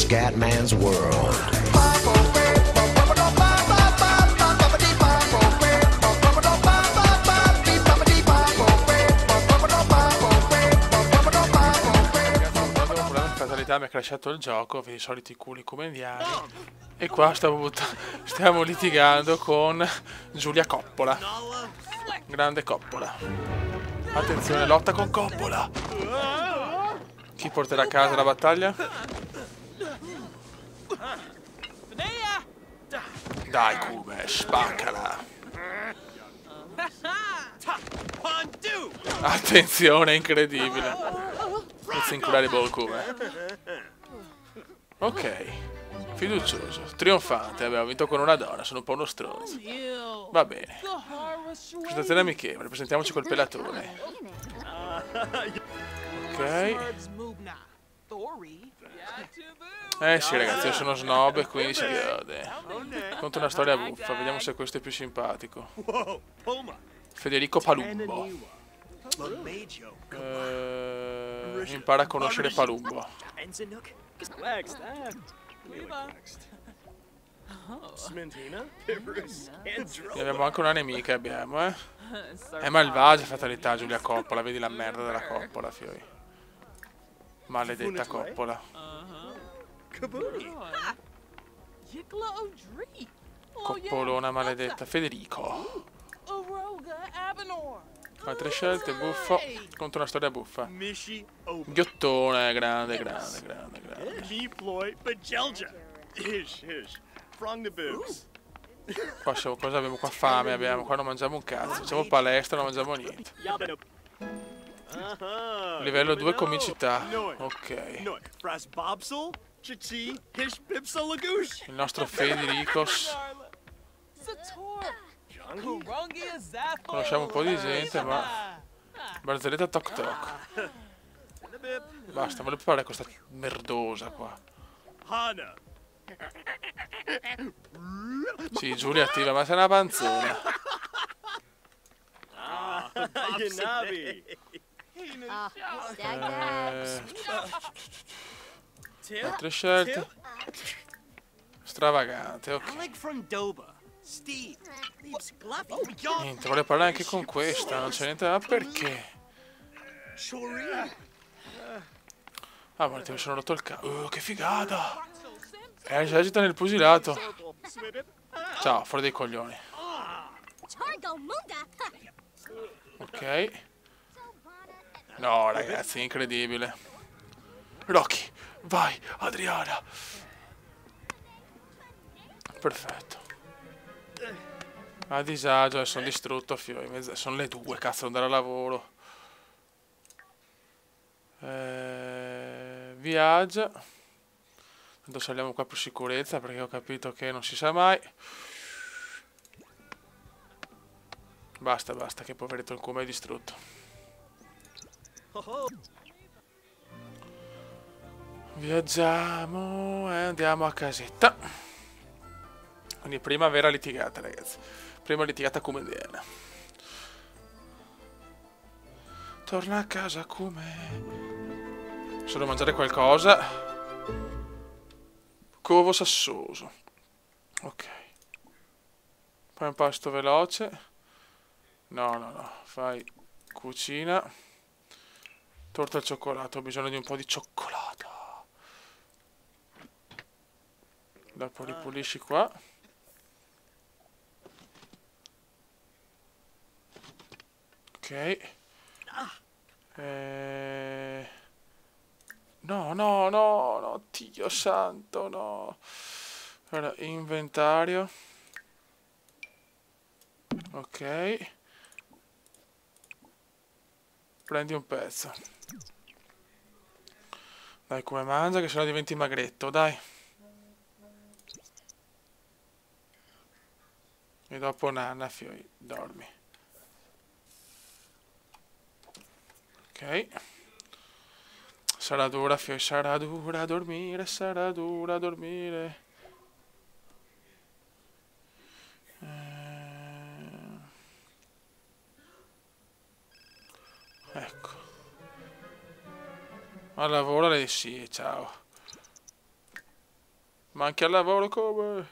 Scatman's World. Fatalità, mi ha crashato il gioco per i soliti culi comediani. E qua stiamo litigando con Giulia Coppola. Grande Coppola. Attenzione, lotta con Coppola. Chi porterà a casa la battaglia? Dai Come, spaccala. Attenzione, incredibile. It's incredible Come. Ok. Fiducioso, trionfante, abbiamo vinto con una donna, sono un po' uno stronzo. Va bene. Presentazione amichevole, presentiamoci col pelatone. Ok. Sì ragazzi, io sono snob e quindi si gode. Conto una storia buffa, vediamo se questo è più simpatico. Federico Palumbo. Impara a conoscere Palumbo. E abbiamo anche una nemica, abbiamo, È malvagia fatalità Giulia Coppola, vedi la merda della Coppola, fioi. Maledetta Coppola. Coppolona maledetta. Federico. Altre scelte, buffo. Contro una storia buffa. Ghiottone, grande. Qua cosa abbiamo qua? Fame abbiamo, qua non mangiamo un cazzo. Facciamo palestra, non mangiamo niente. Livello 2 comicità. Ok. Il nostro Federicos. Conosciamo un po' di gente, ma barzelletta toc toc. Basta, voglio preparare questa merdosa qua. Sì, Giulia attiva, ma sei una panzona. Altre scelte. Stravagante, ok. Niente, voglio parlare anche con questa, non c'è niente, ma perché? Ah, guarda, mi sono rotto il cazzo. Che figata! Esercita nel pugilato. Ciao, fuori dei coglioni. Ok. No, ragazzi, incredibile. Rocky, vai, Adriana. Perfetto. A disagio, sono distrutto, fioi. Sono le 2, cazzo, andare a lavoro. Viaggia. Tanto saliamo qua per sicurezza perché ho capito che non si sa mai. Basta, che poveretto il Come è distrutto. Viaggiamo e andiamo a casetta. Quindi prima vera litigata, ragazzi. Prima litigata comediana. Torna a casa come... Solo mangiare qualcosa. Covo sassoso. Ok. Poi un pasto veloce. No. Fai cucina. Torta al cioccolato. Ho bisogno di un po' di cioccolato. Dopo ripulisci qua. Ok. No, Dio santo, no. Allora, inventario. Ok. Prendi un pezzo. Dai, come mangia che sennò diventi magretto, dai. E dopo nanna, fioi, dormi. Ok. Sarà dura, fioi, sarà dura dormire, sarà dura dormire. Ecco. Al lavoro lei sì, ciao. Ma anche al lavoro come?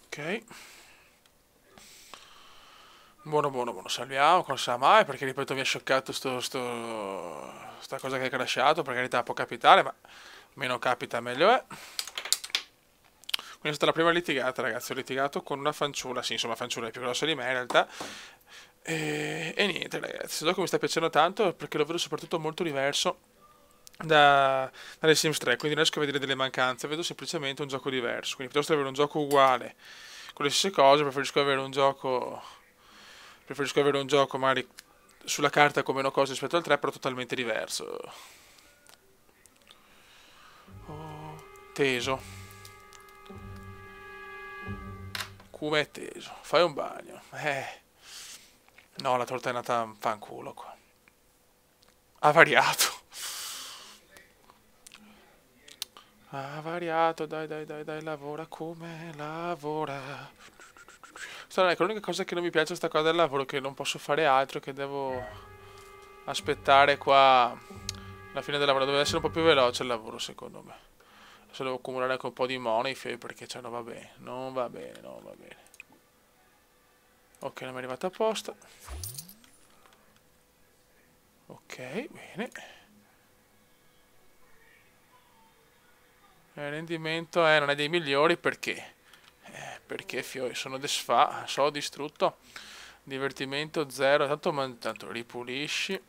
Ok. Buono, salviamo, non sa mai, perché ripeto mi ha scioccato sta cosa che è crashato, per carità può capitare, ma meno capita meglio è. Quindi è stata la prima litigata, ragazzi, ho litigato con una fanciulla, sì, insomma, fanciulla è più grossa di me in realtà. E niente, ragazzi, questo gioco mi sta piacendo tanto perché lo vedo soprattutto molto diverso dalle Sims 3, quindi non riesco a vedere delle mancanze, vedo semplicemente un gioco diverso, quindi piuttosto che avere un gioco uguale con le stesse cose, preferisco avere un gioco magari sulla carta con meno cose rispetto al 3, però totalmente diverso. Oh, teso. Cume è teso. Fai un bagno. No, la torta è nata fanculo qua. Ha variato. Ha variato, dai, lavora come lavora. Ecco, l'unica cosa che non mi piace è sta cosa del lavoro, che non posso fare altro, che devo aspettare qua la fine del lavoro. Deve essere un po' più veloce il lavoro, secondo me. Adesso devo accumulare anche un po' di money, perché cioè, non va bene, non va bene. Ok, non mi è arrivata apposta. Ok, bene. Il rendimento non è dei migliori perché? Perché sono desfa, so distrutto. Divertimento 0, tanto ripulisci.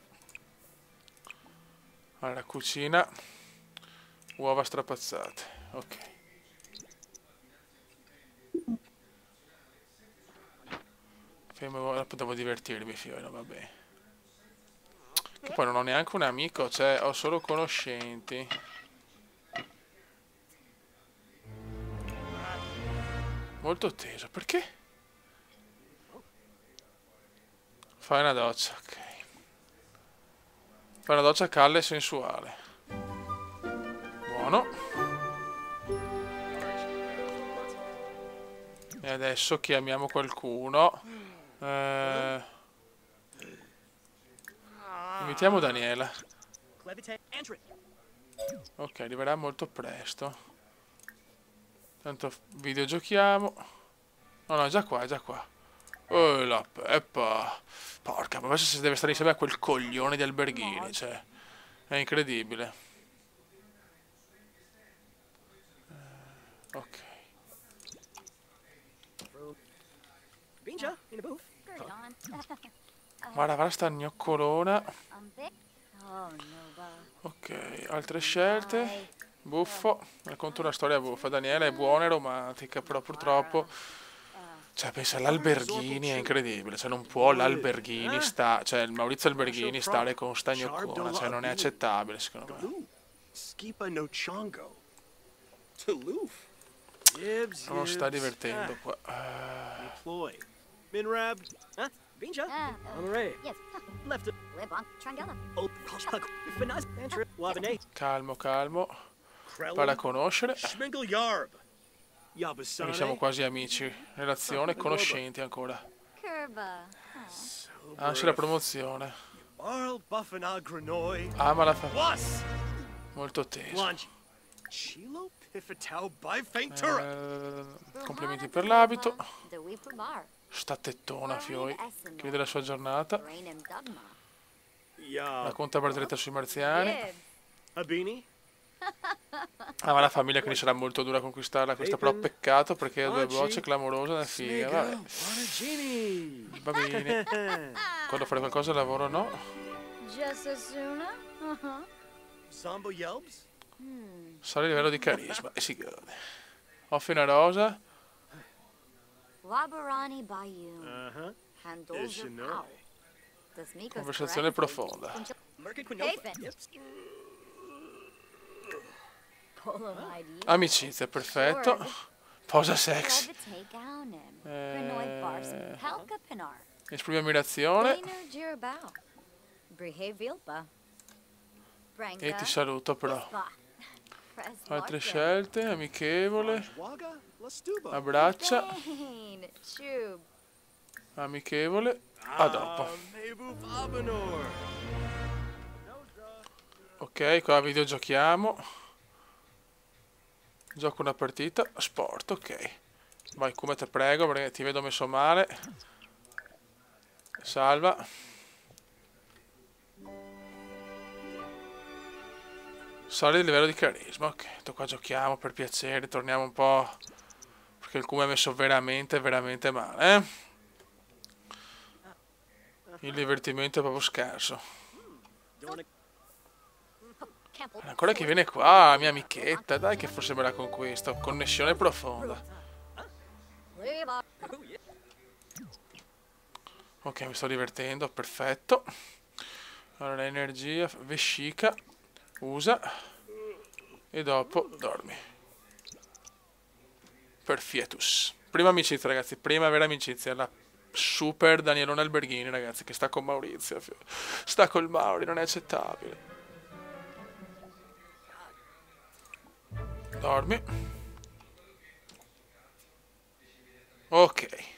Allora, cucina. Uova strapazzate, ok. Devo divertirmi, figlio, non va bene. Che poi non ho neanche un amico, cioè ho solo conoscenti. Molto teso, perché? Fai una doccia, ok. Fai una doccia calda e sensuale. Buono. E adesso chiamiamo qualcuno. Invitiamo Daniela. Ok, arriverà molto presto. Tanto videogiochiamo. No, è già qua, Oh, la peppa. Porca, ma adesso si deve stare insieme a quel coglione di Alberghini, cioè. È incredibile. Ok. Guarda sta gnoccolona. Ok, altre scelte. Buffo. Racconto una storia buffa. Daniela è buona e romantica, però purtroppo... Cioè, pensa all'Alberghini, è incredibile. Cioè, non può l'Alberghini cioè, il Maurizio Alberghini stare con sta gnoccona. Cioè, non è accettabile, secondo me. Non sta divertendo qua. Calmo. Para conoscere. Quindi siamo quasi amici. Relazione, conoscenti ancora. Anzi la promozione. Ama la famiglia. Molto teso. Complimenti per l'abito. Sta tettona, fioi. Chiude la sua giornata. Racconta barzelletta sui marziani. Ma la famiglia quindi sarà molto dura a conquistarla. Questa però peccato perché ha due bocce clamorose da figa. Vabbè. Va bene. Quando fare qualcosa al lavoro no. Sale il livello di carisma e si gode. Offri una rosa. Conversazione profonda. Amicizia, perfetto. Posa sex. Esprime ammirazione. E ti saluto però. Altre scelte, amichevole. Abbraccia. Amichevole. A dopo. Ok, qua videogiochiamo. Gioco una partita. Sport, ok. Vai, come te prego, perché ti vedo messo male. Salva. Sali il livello di carisma. Ok, qua giochiamo per piacere. Torniamo un po'. Perché il Kuma è messo veramente, veramente male. Il divertimento è proprio scarso. Ancora che viene qua, la mia amichetta. Dai che forse me la conquisto. Connessione profonda. Ok, mi sto divertendo, perfetto. Allora, energia, vescica. Usa. E dopo dormi. Perfietus. Prima amicizia, ragazzi. Prima vera amicizia. La super Danielone Alberghini, ragazzi. Che sta con Maurizio. Sta col Mauri, non è accettabile. Dormi. Ok.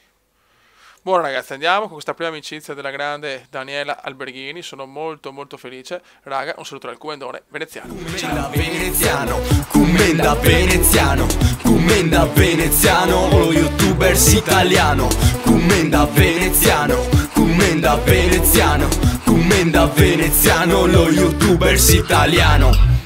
Buono ragazzi, andiamo con questa prima amicizia della grande Daniela Alberghini. Sono molto molto felice. Raga, un saluto dal Commendone veneziano. Commenda veneziano, commenda veneziano, commenda veneziano, lo youtubers italiano. Commenda veneziano, commenda veneziano, commenda veneziano, lo youtubers italiano.